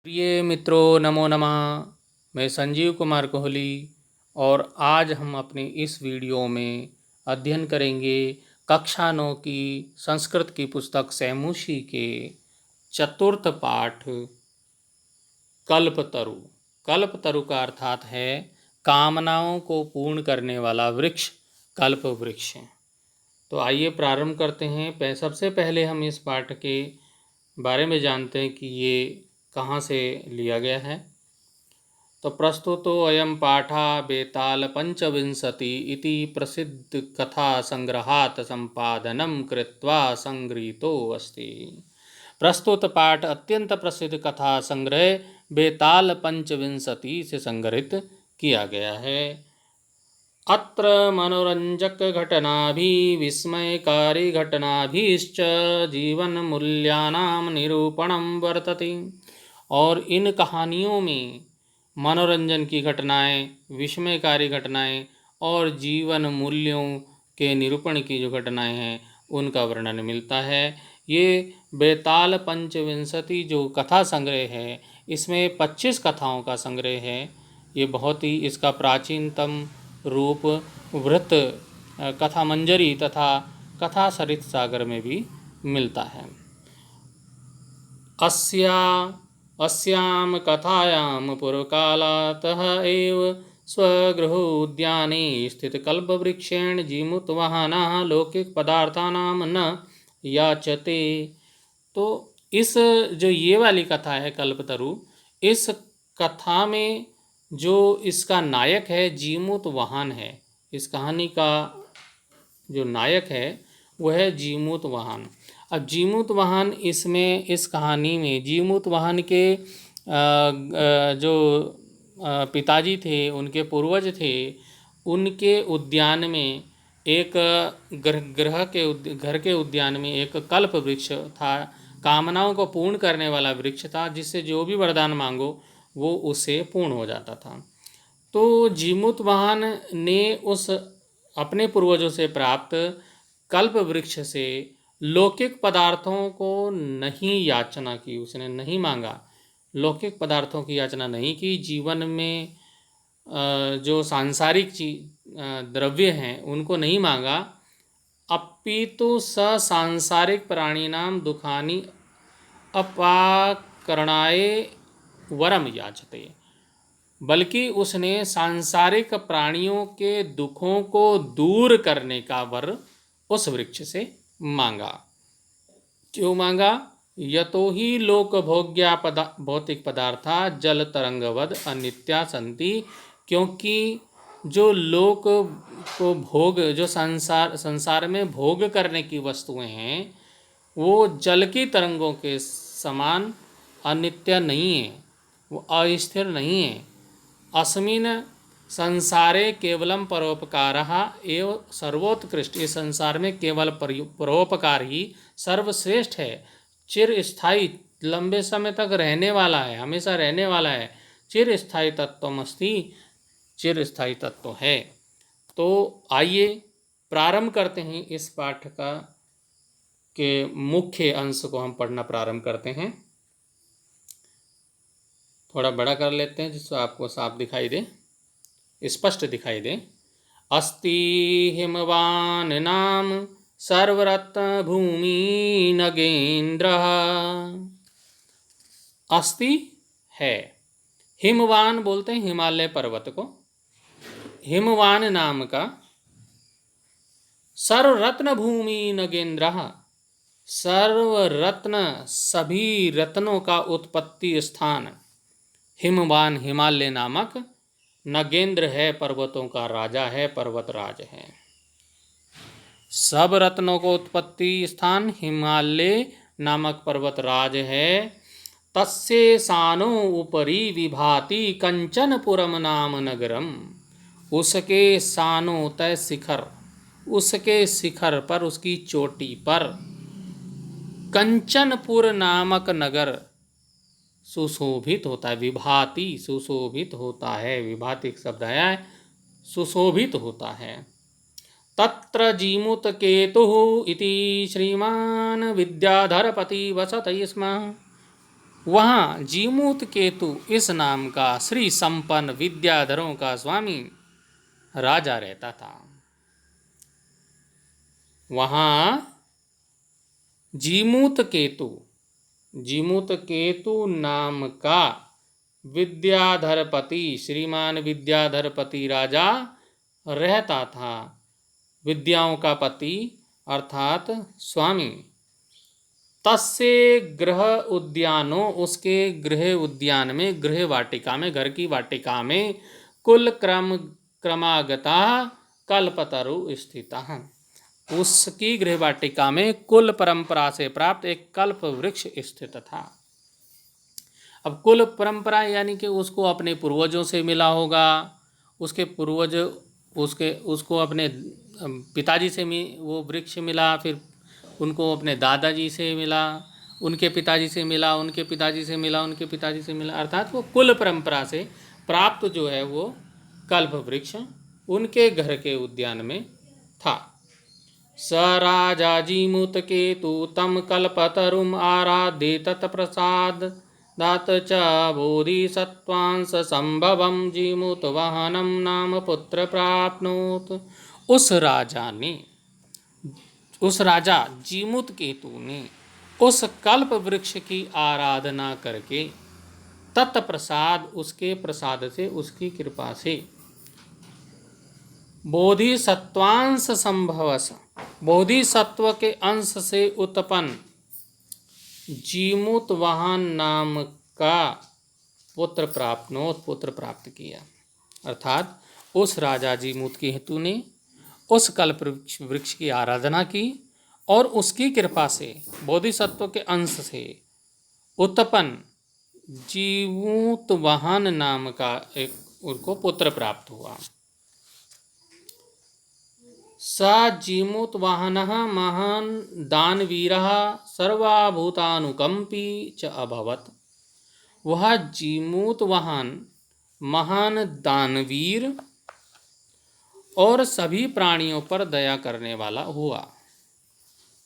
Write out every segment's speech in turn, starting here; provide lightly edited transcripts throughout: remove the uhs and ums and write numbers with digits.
प्रिय मित्रों, नमो नमः। मैं संजीव कुमार कोहली और आज हम अपने इस वीडियो में अध्ययन करेंगे कक्षा 9 की संस्कृत की पुस्तक सैमुषी के चतुर्थ पाठ कल्पतरु। कल्पतरु का अर्थात है कामनाओं को पूर्ण करने वाला वृक्ष, कल्प वृक्ष। तो आइए प्रारंभ करते हैं। सबसे पहले हम इस पाठ के बारे में जानते हैं कि ये कहाँ से लिया गया है। तो प्रस्तुतो अयम पाठा बेताल पंचविंशति इति प्रसिद्ध कथा संग्रहात् संपादनम कृत्वा संगृहीतो अस्ति। प्रस्तुत पाठ अत्यंत प्रसिद्ध कथा संग्रह बेताल पंचविंशति से संग्रहित किया गया है। अत्र मनोरंजक घटनाभिः विस्मयकारी घटनाभिश्च जीवन मूल्यानां निरूपणं वर्तते। और इन कहानियों में मनोरंजन की घटनाएं, विस्मयकारी घटनाएं और जीवन मूल्यों के निरूपण की जो घटनाएं हैं उनका वर्णन मिलता है। ये बेताल पंचविंशति जो कथा संग्रह है, इसमें 25 कथाओं का संग्रह है। ये बहुत ही इसका प्राचीनतम रूप वृत्त कथा मंजरी तथा कथा सरित सागर में भी मिलता है। अस्याम कथायां पूर्वकालातः एव स्वगृहोद्याने स्थितकल्पवृक्षेण जीमूतवाहनः लौकिक पदार्थानां न याचते। तो इस जो ये वाली कथा है कल्पतरु, इस कथा में जो इसका नायक है जीमूतवाहन है। इस कहानी का जो नायक है वह है जीमूतवाहन। अब जीमूतवाहन इसमें इस कहानी में जीमूतवाहन के जो पिताजी थे, उनके पूर्वज थे, उनके उद्यान में एक घर के उद्यान में एक कल्प वृक्ष था। कामनाओं को पूर्ण करने वाला वृक्ष था, जिससे जो भी वरदान मांगो वो उससे पूर्ण हो जाता था। तो जीमूतवाहन ने उस अपने पूर्वजों से प्राप्त कल्प वृक्ष से लौकिक पदार्थों को नहीं याचना की, उसने नहीं मांगा, लौकिक पदार्थों की याचना नहीं की। जीवन में जो सांसारिक द्रव्य हैं उनको नहीं मांगा, अपितु सांसारिक प्राणिनाम दुखानि अपाकरणाय वरम याचते, बल्कि उसने सांसारिक प्राणियों के दुखों को दूर करने का वर उस वृक्ष से मांगा। क्यों मांगा? यतो ही लोकभोग्या भौतिक पदार्था जल तरंगवद अनित्या संति। क्योंकि जो लोक को भोग, जो संसार में भोग करने की वस्तुएं हैं, वो जल की तरंगों के समान अनित्य नहीं है, वो अस्थिर नहीं है। अस्मिन् संसारे केवलम परोपकारः एव सर्वोत्कृष्ट। इस संसार में केवल परोपकार ही सर्वश्रेष्ठ है। चिरस्थायी, लंबे समय तक रहने वाला है, हमेशा रहने वाला है। चिरस्थायी तत्वमस्ति, चिरस्थायी तत्व है। तो आइए प्रारंभ करते हैं इस पाठ का के मुख्य अंश को हम पढ़ना प्रारंभ करते हैं। थोड़ा बड़ा कर लेते हैं जिससे आपको साफ दिखाई दे, स्पष्ट दिखाई दे। अस्ति हिमवान नाम सर्वरत्न भूमि नगेन्द्रः। अस्ति है, हिमवान बोलते हैं हिमालय पर्वत को, हिमवान नाम का, सर्वरत्न भूमि नगेन्द्रः, सर्वरत्न सभी रत्नों का उत्पत्ति स्थान हिमवान हिमालय नामक नगेंद्र है, पर्वतों का राजा है, पर्वतराज है। सब रत्नों को उत्पत्ति स्थान हिमालय नामक पर्वतराज है। तस्य सानो उपरि विभाति कंचनपुरम नाम नगरम। उसके सानो तय शिखर, उसके शिखर पर, उसकी चोटी पर कंचनपुर नामक नगर सुशोभित होता है। विभाति सुशोभित होता है, विभाति शब्द है, सुशोभित होता है। तत्र जीमूत केतुः इति श्रीमान विद्याधरपति वसति स्म। वहाँ जीमूत केतु इस नाम का श्री संपन्न विद्याधरों का स्वामी राजा रहता था। वहाँ जीमूत केतु नाम का विद्याधरपति, श्रीमान विद्याधरपति राजा रहता था। विद्याओं का पति अर्थात स्वामी। तस्य गृह उद्यानो, उसके गृह उद्यान में, गृह वाटिका में, घर की वाटिका में कुल क्रमागता कल्पतरु स्थितः, उसकी गृह वाटिका में कुल परंपरा से प्राप्त एक कल्प वृक्ष स्थित था। अब कुल परंपरा यानी कि उसको अपने पूर्वजों से मिला होगा, उसके पूर्वज उसको अपने पिताजी से वो वृक्ष मिला, फिर उनको अपने दादाजी से मिला, उनके पिताजी से मिला, उनके पिताजी से मिला, उनके पिताजी से मिला, अर्थात वो कुल परंपरा से प्राप्त जो है वो कल्प वृक्ष उनके घर के उद्यान में था। स राजा जीमूत केतु तम कल्पतरुम आराधे तत्प्रसाद दात च बोधिसत्वांश संभवम जीमूत वाहनम नाम पुत्र प्राप्नोत। उस राजा जीमूत केतु ने उस कल्प वृक्ष की आराधना करके तत्प्रसाद, उसके प्रसाद से, उसकी कृपा से, बोधिसत्वांश संभवस, बोधिसत्व के अंश से उत्पन्न जीमूत वाहन नाम का पुत्र प्राप्त किया। अर्थात उस राजा जीमूत के हेतु ने उस कल्प वृक्ष की आराधना की और उसकी कृपा से बोधिसत्व के अंश से उत्पन्न जीमूत वाहन नाम का एक उनको पुत्र प्राप्त हुआ। स जीमूत वाहनः महान दानवीरः सर्वभूतानुकंपी च अभवत। वह जीमूत वाहन महान दानवीर और सभी प्राणियों पर दया करने वाला हुआ।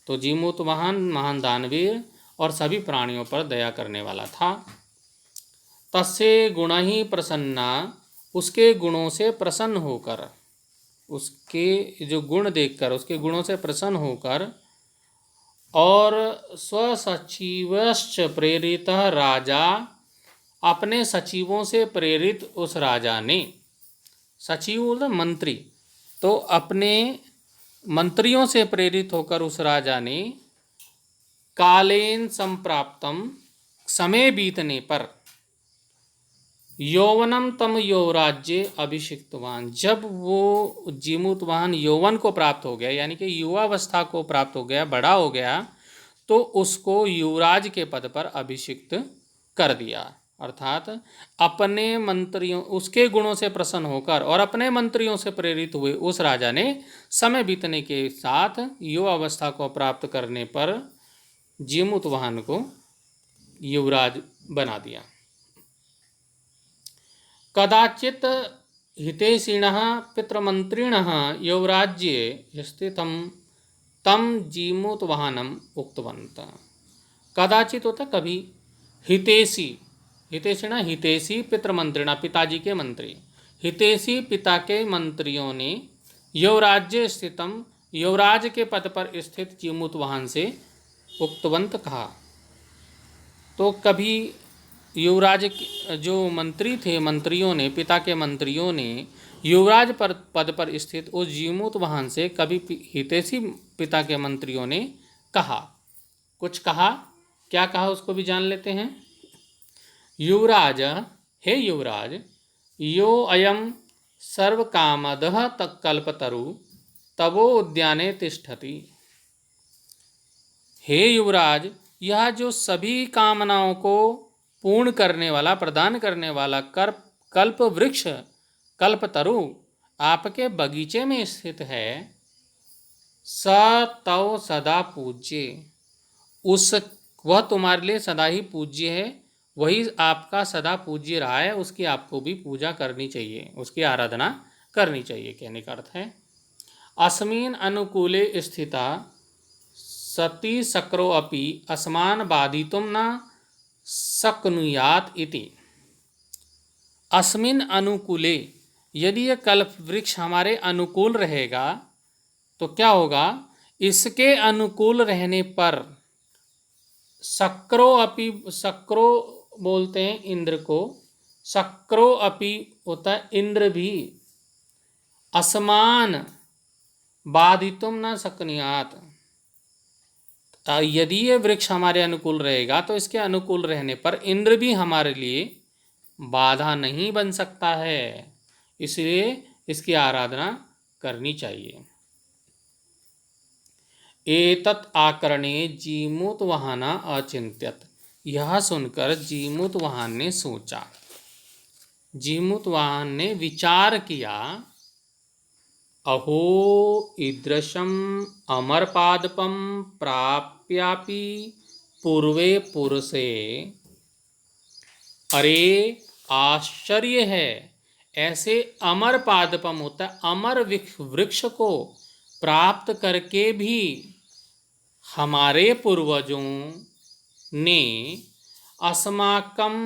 तो जीमूत वाहन महान दानवीर और सभी प्राणियों पर दया करने वाला था। तस्य गुण ही प्रसन्ना, उसके गुणों से प्रसन्न होकर, उसके जो गुण देखकर, उसके गुणों से प्रसन्न होकर, और स्वसचिवश्च प्रेरित राजा, अपने सचिवों से प्रेरित उस राजा ने, सचिव मंत्री, तो अपने मंत्रियों से प्रेरित होकर उस राजा ने कालेन संप्राप्तम, समय बीतने पर, यौवनम तम यौवराज्य अभिषिक्तवान, जब वो जीमूतवाहन यौवन को प्राप्त हो गया, यानी कि युवावस्था को प्राप्त हो गया, बड़ा हो गया, तो उसको युवराज के पद पर अभिषिक्त कर दिया। अर्थात अपने मंत्रियों, उसके गुणों से प्रसन्न होकर और अपने मंत्रियों से प्रेरित हुए उस राजा ने समय बीतने के साथ युवावस्था को प्राप्त करने पर जीमूतवाहन को युवराज बना दिया। कदाचित हितैषिणः पितृमंत्रिणः यौवराज्ये स्थितं तम जीमूतवाहनम उक्तवन्तः। कदाचित होता कभी, हितैषिणः हितैषी पितृमंत्रिणा, पिताजी के मंत्री, हितैषी पिता के मंत्रियों ने यौवराज्य स्थितम, यौवराज के पद पर स्थित जीमूतवाहन से उक्तवंत कहा। तो कभी युवराज जो मंत्री थे, मंत्रियों ने, पिता के मंत्रियों ने युवराज पद पर स्थित उस जीमूतवाहन से कभी हितैषी पिता के मंत्रियों ने कहा, कुछ कहा, क्या कहा उसको भी जान लेते हैं। युवराज, हे युवराज, यो अयम सर्वकामदः कल्पतरु तवो उद्याने तिष्ठति। हे युवराज, यह जो सभी कामनाओं को पूर्ण करने वाला, प्रदान करने वाला कल्प वृक्ष, कल्पतरु आपके बगीचे में स्थित है, स तव सदा पूज्य, वह तुम्हारे लिए सदा ही पूज्य है, वही आपका सदा पूज्य रहा है, उसकी आपको भी पूजा करनी चाहिए, उसकी आराधना करनी चाहिए। कहने का अर्थ है, अस्मिन् अनुकूले स्थिता सती शक्रो अपि अस्मान् बाधितुं न शक्नुयात् इति। अस्मिन् अनुकूले, यदि यह कल्प वृक्ष हमारे अनुकूल रहेगा तो क्या होगा, इसके अनुकूल रहने पर शक्रो अपि, शक्रो बोलते हैं इंद्र को, शक्रो अपि होता है इंद्र भी, असमान बाधितुम न शक्नुयात्। यदि ये वृक्ष हमारे अनुकूल रहेगा तो इसके अनुकूल रहने पर इंद्र भी हमारे लिए बाधा नहीं बन सकता है, इसलिए इसकी आराधना करनी चाहिए। एतत् आकरणे जीमूतवाहन अचिंत्यत। यह सुनकर जीमूतवाहन ने सोचा, जीमूतवाहन ने विचार किया, अहो ईदृशम अमरपादपम प्राप्यापि पूर्वे पुरुषे। अरे आश्चर्य है, ऐसे अमर पादपम होता है अमर वृक्ष को प्राप्त करके भी हमारे पूर्वजों ने अस्माकं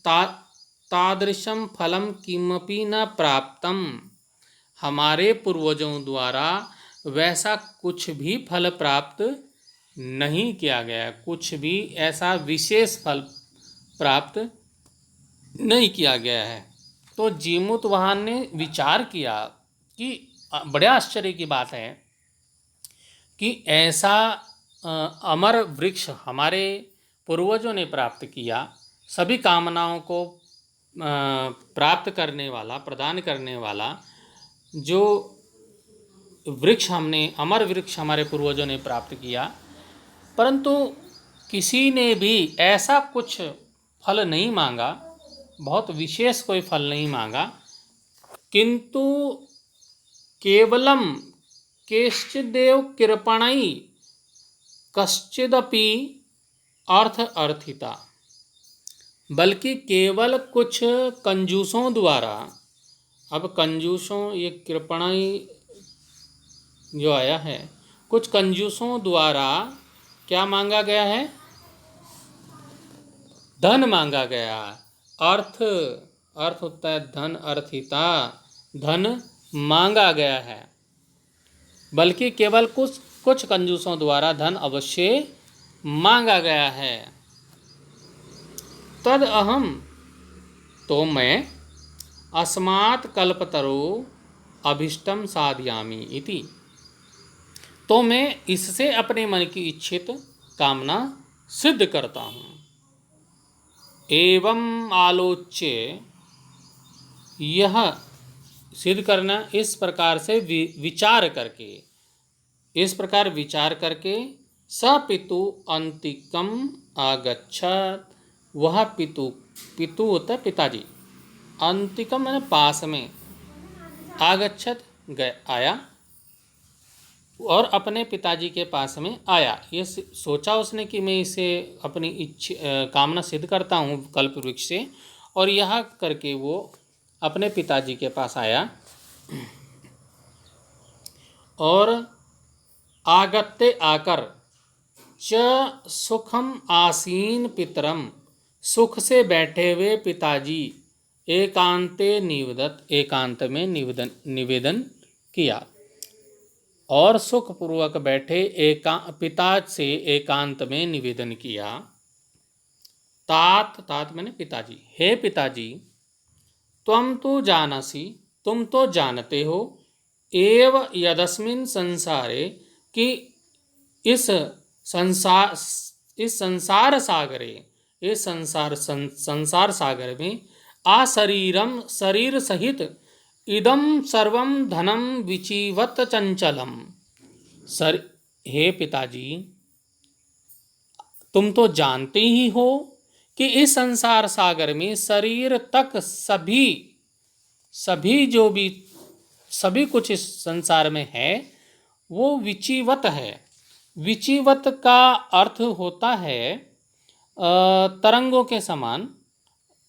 तादृशम फलम किमपि न प्राप्तम। हमारे पूर्वजों द्वारा वैसा कुछ भी फल प्राप्त नहीं किया गया, कुछ भी ऐसा विशेष फल प्राप्त नहीं किया गया है। तो जीमूतवाहन ने विचार किया कि बड़े आश्चर्य की बात है कि ऐसा अमर वृक्ष हमारे पूर्वजों ने प्राप्त किया, सभी कामनाओं को प्राप्त करने वाला, प्रदान करने वाला जो वृक्ष हमने, अमर वृक्ष हमारे पूर्वजों ने प्राप्त किया, परंतु किसी ने भी ऐसा कुछ फल नहीं मांगा, बहुत विशेष कोई फल नहीं मांगा, किंतु केवलम केश्चिदेव कृपणई कश्चिदपि अर्थ अर्थिता। बल्कि केवल कुछ कंजूसों द्वारा, अब कंजूसों, ये कृपणई जो आया है, कुछ कंजूसों द्वारा क्या मांगा गया है, धन मांगा गया। अर्थ, अर्थ होता है धन, अर्थिता, धन मांगा गया है। बल्कि केवल कुछ कंजूसों द्वारा धन अवश्य मांगा गया है। तद अहम, तो मैं, अस्मात् कल्पतरो अभिष्टम साधयामि इति, तो मैं इससे अपने मन की इच्छित कामना सिद्ध करता हूँ। एवं आलोच्य, यह सिद्ध करना इस प्रकार से विचार करके, इस प्रकार विचार करके, स पितु अंतिकम आगच्छत, वह पितु, पितु होता है पिताजी, अंतिकम मैंने पास में, आगच्छत आया, और अपने पिताजी के पास में आया। ये सोचा उसने कि मैं इसे अपनी कामना सिद्ध करता हूँ कल्प वृक्ष से, और यह करके वो अपने पिताजी के पास आया। और आगत्ते, आकर, च सुखम आसीन पितरम, सुख से बैठे हुए पिताजी, एकांते निवेदत, एकांत में निवेदन किया, और सुखपूर्वक बैठे पिता से एकांत में निवेदन किया। तात, तात मैंने पिताजी, हे पिताजी, त्वं तो जानसि, तुम तो जानते हो, एव यदस्मिन् संसारे, कि इस संसार सागरे, इस संसार सागर में, आशरीरम, शरीर सहित, इदम सर्वम धनम विचिवत चंचलम। हे पिताजी, तुम तो जानते ही हो कि इस संसार सागर में शरीर तक सभी जो भी सभी कुछ इस संसार में है वो विचिवत है। विचिवत का अर्थ होता है तरंगों के समान।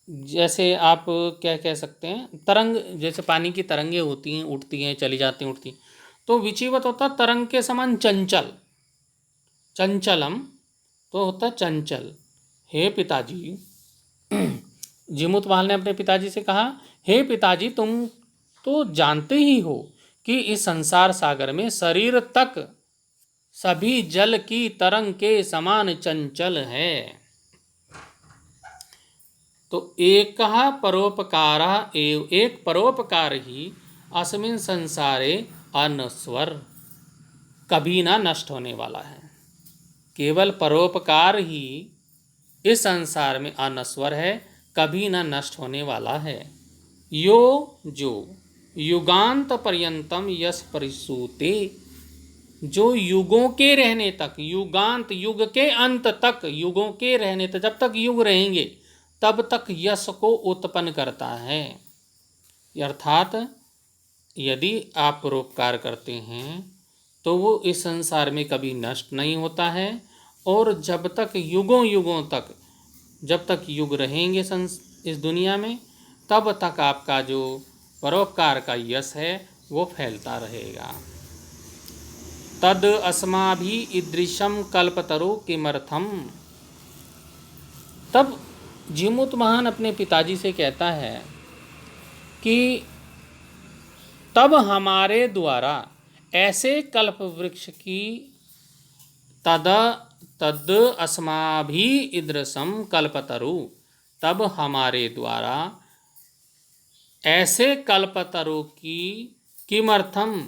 जैसे आप क्या कह सकते हैं, तरंग, जैसे पानी की तरंगें होती हैं, उठती हैं, चली जाती हैं, उठती हैं, तो विचिवत होता है तरंग के समान चंचल। चंचलम तो होता है चंचल। हे पिताजी, जीमूतवाहन ने अपने पिताजी से कहा, हे पिताजी, तुम तो जानते ही हो कि इस संसार सागर में शरीर तक सभी जल की तरंग के समान चंचल है। तो एक परोपकार एव एक परोपकार ही अस्मिन् संसारे अनस्वर, कभी ना नष्ट होने वाला है। केवल परोपकार ही इस संसार में अनस्वर है, कभी ना नष्ट होने वाला है। यो जो युगांत पर्यंतम यश परिसूते, जो युगों के रहने तक, युगांत युग के अंत तक, युगों के रहने तक, जब तक युग रहेंगे तब तक यश को उत्पन्न करता है। अर्थात यदि आप परोपकार करते हैं तो वो इस संसार में कभी नष्ट नहीं होता है, और जब तक युगों युगों तक, जब तक युग रहेंगे इस दुनिया में, तब तक आपका जो परोपकार का यश है वो फैलता रहेगा। तद अस्माभि ईदृशम कल्पतरु किमर्थम। तब जीमूतवाहन अपने पिताजी से कहता है कि तब हमारे द्वारा ऐसे कल्प वृक्ष की तद अस्माभि ईदृशम कल्पतरु, तब हमारे द्वारा ऐसे कल्पतरु की किमर्थम,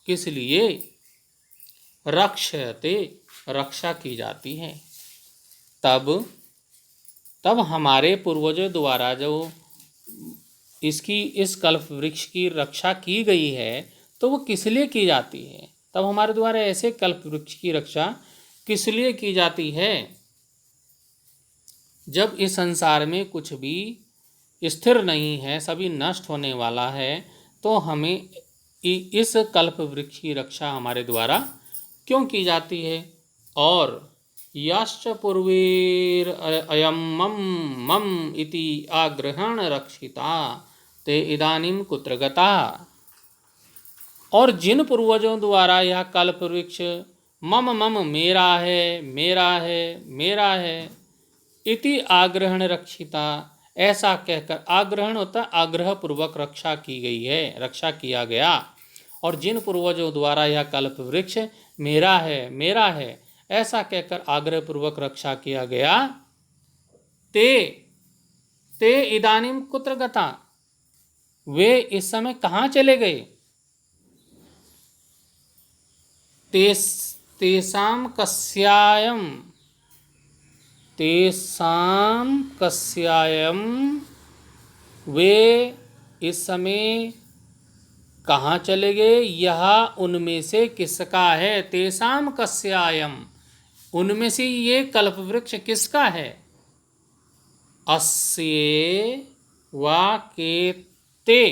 किस लिए, रक्षते, रक्षा की जाती है। तब हमारे पूर्वजों द्वारा जो इस कल्प वृक्ष की रक्षा की गई है तो वो किस लिए की जाती है। तब हमारे द्वारा ऐसे कल्प वृक्ष की रक्षा किस लिए की जाती है। जब इस संसार में कुछ भी स्थिर नहीं है, सभी नष्ट होने वाला है, तो हमें इस कल्प वृक्ष की रक्षा हमारे द्वारा क्यों की जाती है। और यश्च पूर्वेर अयम मम इति आग्रहण रक्षिता ते इदानीं कुत्र गता। और जिन पूर्वजों द्वारा यह कल्प वृक्ष मम मम मेरा है, मेरा है, मेरा है, इति आग्रहण रक्षिता, ऐसा कहकर, आग्रहण होता आग्रह पूर्वक रक्षा की गई है, रक्षा किया गया। और जिन पूर्वजों द्वारा यह कल्प वृक्ष मेरा है, मेरा है, ऐसा कहकर आग्रह पूर्वक रक्षा किया गया, ते इदानीं कुत्र गता, वे इस समय कहाँ चले गए। तेषां कस्यायं, वे इस समय कहाँ चले गए, यह उनमें से किसका है। तेषां कस्यायं, उनमें से ये कल्प वृक्ष किसका है। अस्य वा के ते,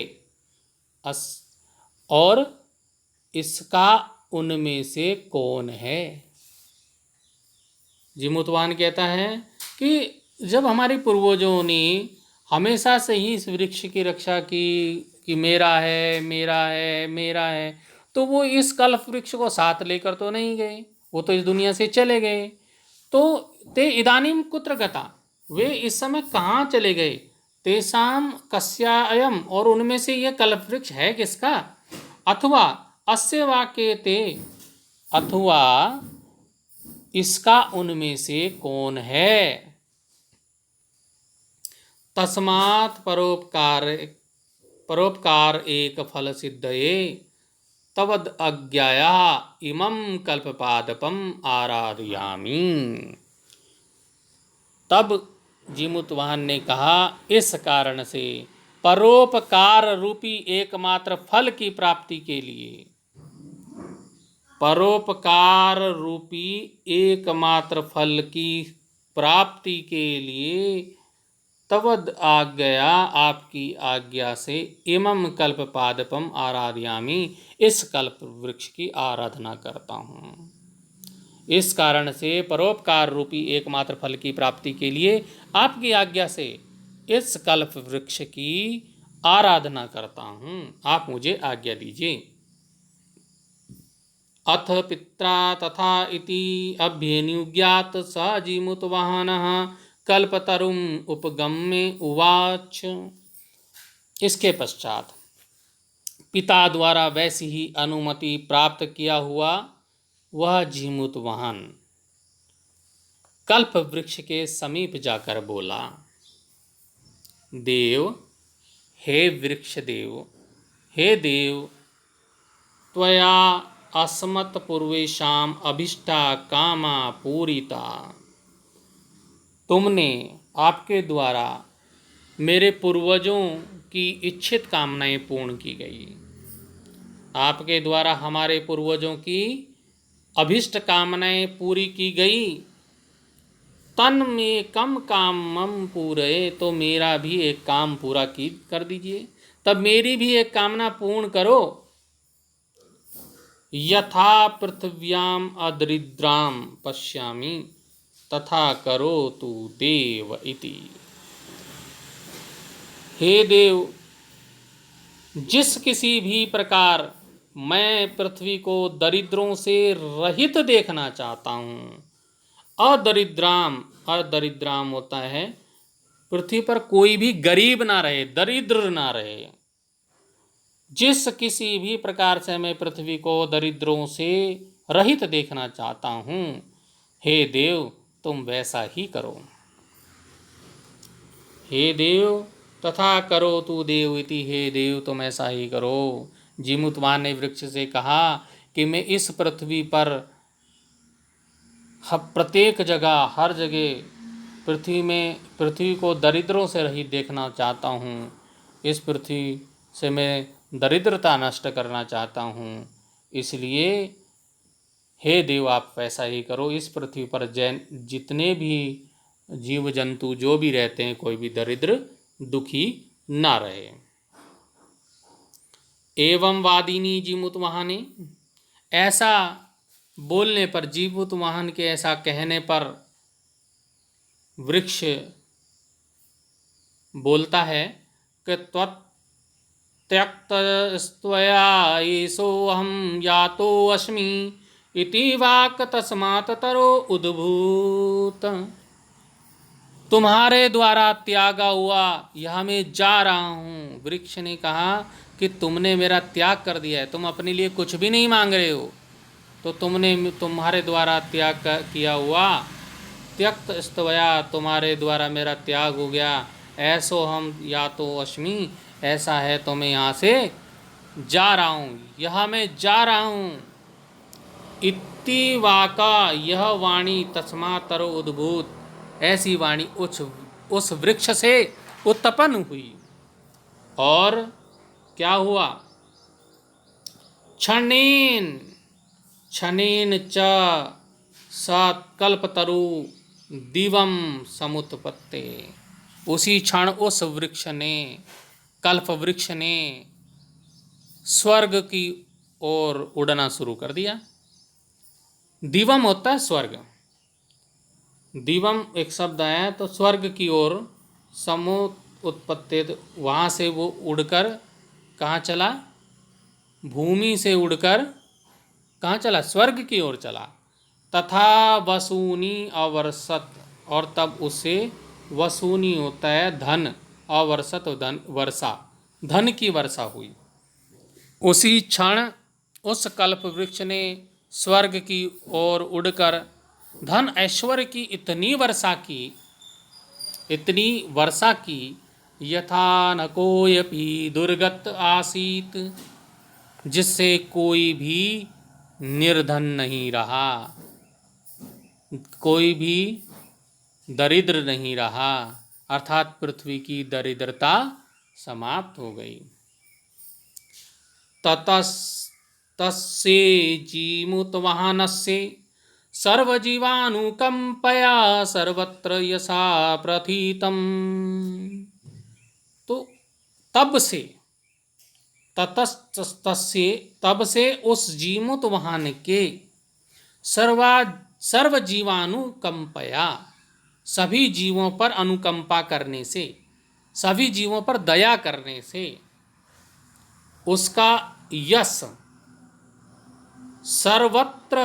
और इसका उनमें से कौन है। जीमूतवाहन कहता है कि जब हमारे पूर्वजों ने हमेशा से ही इस वृक्ष की रक्षा की कि मेरा है, मेरा है, मेरा है, तो वो इस कल्प वृक्ष को साथ लेकर तो नहीं गए, वो तो इस दुनिया से चले गए। तो ते इदानीं कुत्र गता, वे इस समय कहाँ चले गए। तेषां कस्यायम, और उनमें से यह कल्प वृक्ष है किसका। अथवा अस्य वाक्य ते, अथवा इसका उनमें से कौन है। तस्मात् परोपकार एक फल सिद्धये तवद अज्ञाया इमं कल्पपादपम आराधयामि। तब जीमूतवाहन ने कहा, इस कारण से परोपकार रूपी एकमात्र फल की प्राप्ति के लिए, परोपकार रूपी एकमात्र फल की प्राप्ति के लिए, तवद आज्ञया, आपकी आज्ञा से, इमं कल्पपादपम आराधयामि, इस कल्प वृक्ष की आराधना करता हूँ। इस कारण से परोपकार रूपी एकमात्र फल की प्राप्ति के लिए आपकी आज्ञा से इस कल्प वृक्ष की आराधना करता हूँ। आप मुझे आज्ञा दीजिए। अथ पित्रा तथा इति अभ्यनुज्ञात स जीमूतवाहनः कल्पतरुम उपगम्य उवाच। इसके पश्चात पिता द्वारा वैसी ही अनुमति प्राप्त किया हुआ वह जीमूतवाहन कल्प वृक्ष के समीप जाकर बोला, देव, हे वृक्ष देव, हे देव, त्वया अस्मत् पूर्वेषाम् अभीष्टा कामा पूरिता। तुमने, आपके द्वारा मेरे पूर्वजों की इच्छित कामनाएं पूर्ण की गई। आपके द्वारा हमारे पूर्वजों की अभिष्ट कामनाएं पूरी की गई। तन में कम कामम पूरे, तो मेरा भी एक काम पूरा कर दीजिए, तब मेरी भी एक कामना पूर्ण करो। यथा पृथिव्याम अदरिद्राम पश्यामि तथा करोतु देव इति। हे देव, जिस किसी भी प्रकार मैं पृथ्वी को दरिद्रों से रहित देखना चाहता हूँ। अदरिद्राम होता है पृथ्वी पर कोई भी गरीब ना रहे, दरिद्र ना रहे। जिस किसी भी प्रकार से मैं पृथ्वी को दरिद्रों से रहित देखना चाहता हूँ, हे देव तुम वैसा ही करो। हे देव तथा करो तू देव इति, हे देव तुम ऐसा ही करो। जीमूतवाहन ने वृक्ष से कहा कि मैं इस पृथ्वी पर प्रत्येक जगह, हर जगह पृथ्वी को दरिद्रों से रहित देखना चाहता हूँ। इस पृथ्वी से मैं दरिद्रता नष्ट करना चाहता हूँ। इसलिए हे देव आप वैसा ही करो। इस पृथ्वी पर जितने भी जीव जंतु जो भी रहते हैं, कोई भी दरिद्र दुखी ना रहे। एवं वादिनी जीमूतवाहने, ऐसा बोलने पर, जीमूतवाहन के ऐसा कहने पर वृक्ष बोलता है कि त्यक्तस्त्वया एषोऽहं यातो अस्मि इति वाक् तस्मात् तरो उद्भूत। तुम्हारे द्वारा त्यागा हुआ यह मैं जा रहा हूँ। वृक्ष ने कहा कि तुमने मेरा त्याग कर दिया है, तुम अपने लिए कुछ भी नहीं मांग रहे हो, तो तुम्हारे द्वारा त्याग किया हुआ, त्यक्त स्तवया, तुम्हारे द्वारा मेरा त्याग हो गया। ऐसो हम या तो अश्मी, ऐसा है तो मैं यहाँ से जा रहा हूँ, यह मैं जा रहा हूँ। इति वाका, यह वाणी तस्मातरो उद्भूत, ऐसी वाणी उस वृक्ष से उत्पन्न हुई। और क्या हुआ? क्षणेन च सत्कल्पतरु दिवम समुत्पत्ते। उसी क्षण उस वृक्ष ने, कल्प वृक्ष ने स्वर्ग की ओर उड़ना शुरू कर दिया। दिवम होता है स्वर्ग, दिवम एक शब्द आया तो स्वर्ग की ओर समुत्पत्ते, वहाँ से वो उड़कर कहाँ चला? भूमि से उड़कर कहाँ चला? स्वर्ग की ओर चला। तथा वसूनी अवर्षत, और तब उसे, वसूनी होता है धन, अवर्षत धन, वर्षा, धन की वर्षा हुई। उसी क्षण उस कल्प वृक्ष ने स्वर्ग की ओर उड़कर धन ऐश्वर्य की इतनी वर्षा की, यथा न कोयपि दुर्गत आसीत, जिससे कोई भी निर्धन नहीं रहा, कोई भी दरिद्र नहीं रहा, अर्थात पृथ्वी की दरिद्रता समाप्त हो गई। तस्य जीमूतवाहनस्य सर्वजीवानुकंपया सर्वत्र यशा प्रथितम्। तो तब से उस जीमूतवाहन के सर्वजीवानुकंपया, सभी जीवों पर अनुकंपा करने से, सभी जीवों पर दया करने से उसका यश सर्वत्र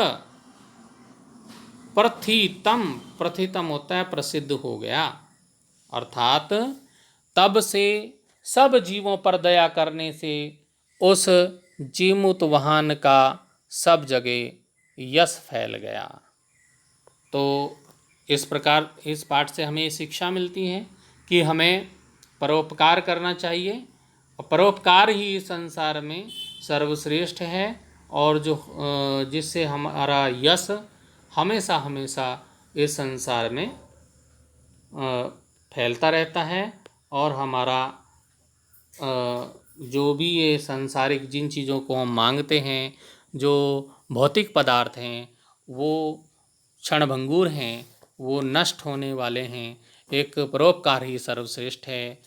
प्रथितम, प्रथितम होता है प्रसिद्ध हो गया, अर्थात तब से सब जीवों पर दया करने से उस जीमूतवाहन का सब जगह यश फैल गया। तो इस प्रकार इस पाठ से हमें शिक्षा मिलती है कि हमें परोपकार करना चाहिए, और परोपकार ही इस संसार में सर्वश्रेष्ठ है, और जो जिससे हमारा यश हमेशा हमेशा इस संसार में फैलता रहता है, और हमारा जो भी ये सांसारिक जिन चीज़ों को हम मांगते हैं, जो भौतिक पदार्थ हैं, वो क्षणभंगुर हैं, वो नष्ट होने वाले हैं। एक परोपकार ही सर्वश्रेष्ठ है,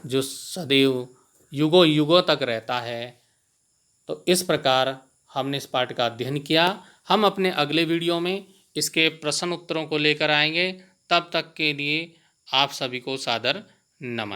जो सदैव युगों युगों तक रहता है। तो इस प्रकार हमने इस पाठ का अध्ययन किया। हम अपने अगले वीडियो में इसके प्रश्न उत्तरों को लेकर आएंगे। तब तक के लिए आप सभी को सादर नमन।